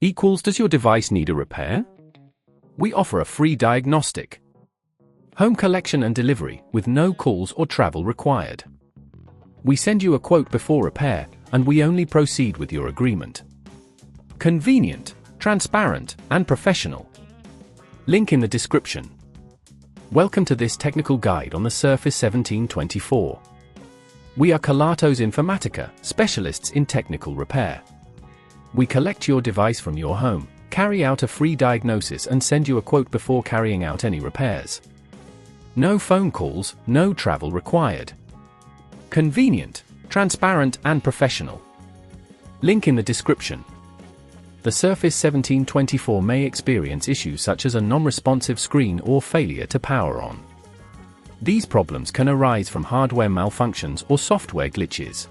equals does your device need a repair? We offer a free diagnostic. Home collection and delivery with no calls or travel required. We send you a quote before repair, and we only proceed with your agreement. Convenient, transparent, and professional. Link in the description. Welcome to this technical guide on the Surface 1724. We are Kelatos Informatica, specialists in technical repair. We collect your device from your home, carry out a free diagnosis and send you a quote before carrying out any repairs. No phone calls, no travel required. Convenient, transparent and professional. Link in the description. The Surface 1724 may experience issues such as a non-responsive screen or failure to power on. These problems can arise from hardware malfunctions or software glitches.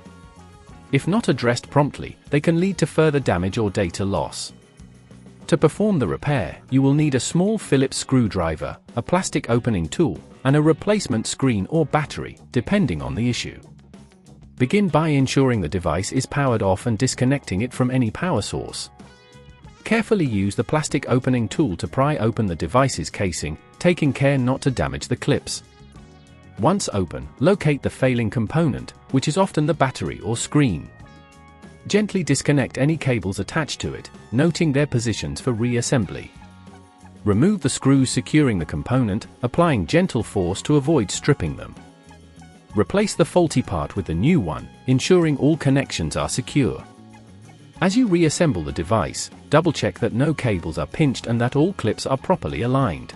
If not addressed promptly, they can lead to further damage or data loss. To perform the repair, you will need a small Phillips screwdriver, a plastic opening tool, and a replacement screen or battery, depending on the issue. Begin by ensuring the device is powered off and disconnecting it from any power source. Carefully use the plastic opening tool to pry open the device's casing, taking care not to damage the clips. Once open, locate the failing component, which is often the battery or screen. Gently disconnect any cables attached to it, noting their positions for reassembly. Remove the screws securing the component, applying gentle force to avoid stripping them. Replace the faulty part with the new one, ensuring all connections are secure. As you reassemble the device, double-check that no cables are pinched and that all clips are properly aligned.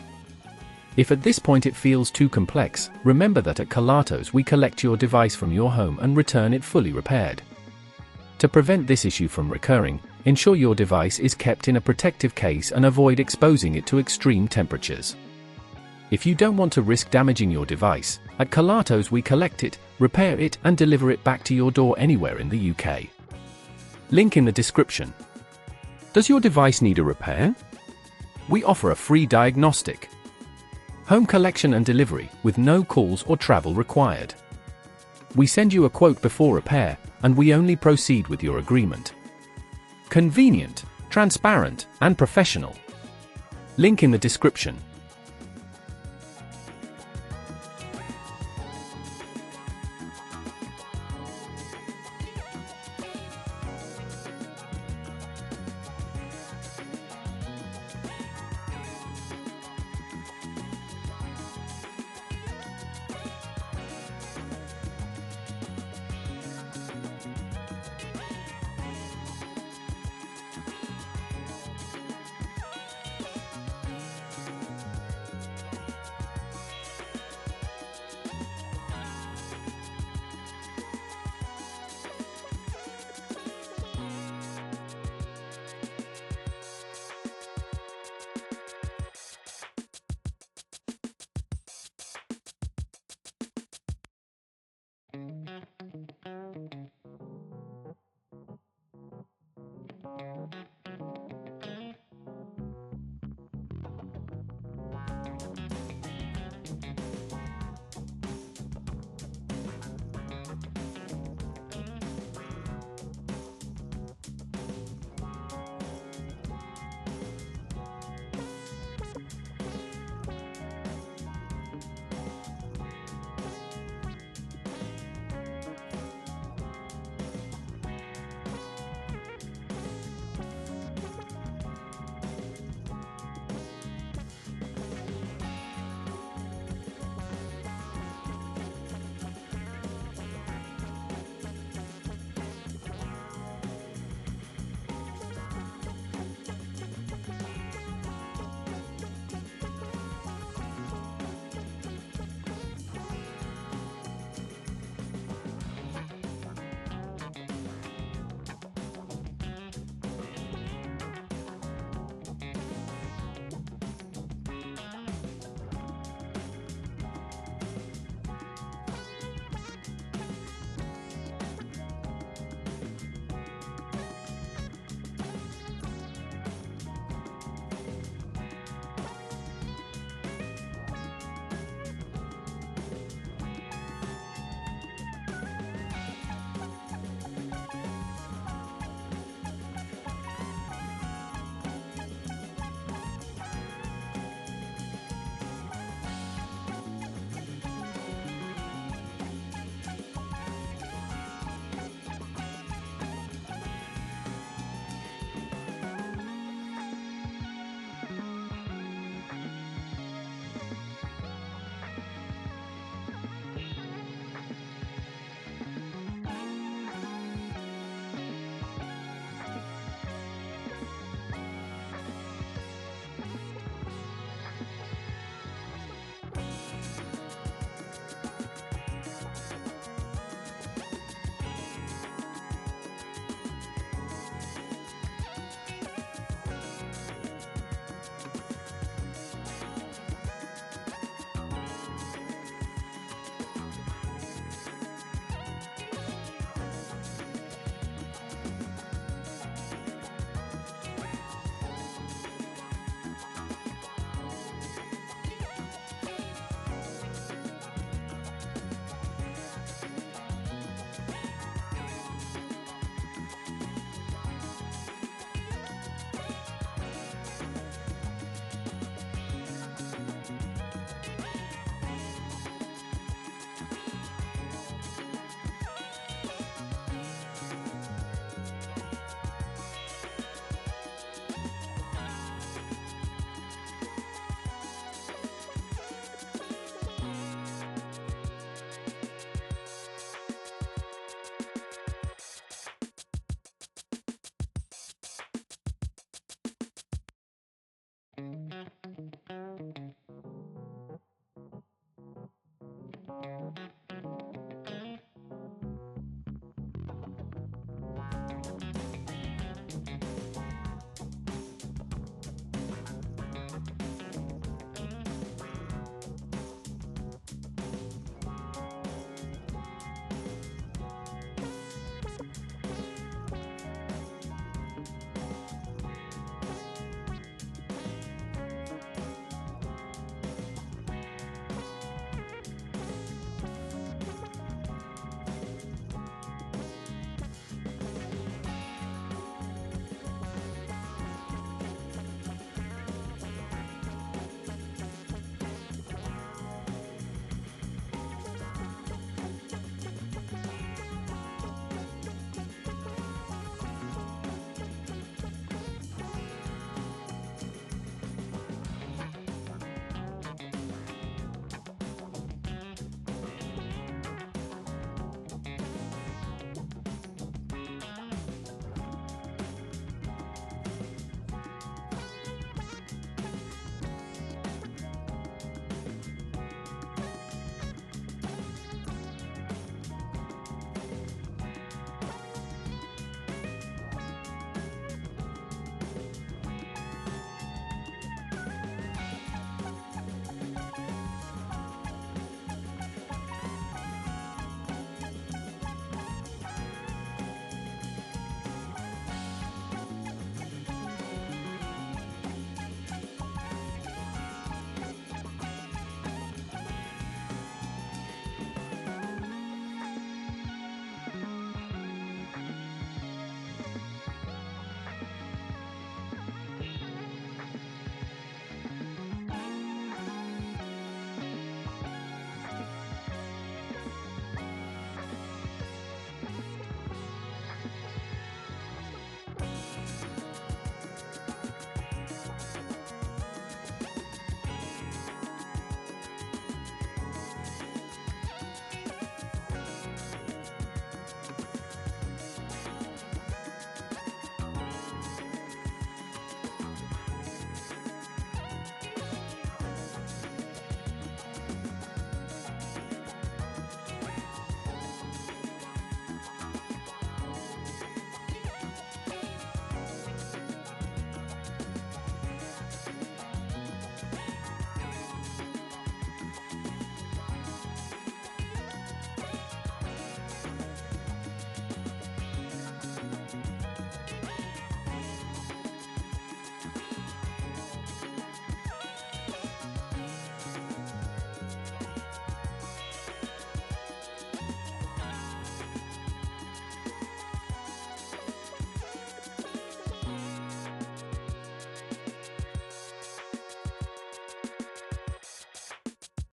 If at this point it feels too complex, remember that at Kelatos we collect your device from your home and return it fully repaired. To prevent this issue from recurring, ensure your device is kept in a protective case and avoid exposing it to extreme temperatures. If you don't want to risk damaging your device, at Kelatos we collect it, repair it and deliver it back to your door anywhere in the UK. Link in the description. Does your device need a repair? We offer a free diagnostic. Home collection and delivery with no calls or travel required. We send you a quote before repair, and we only proceed with your agreement. Convenient, transparent, and professional. Link in the description.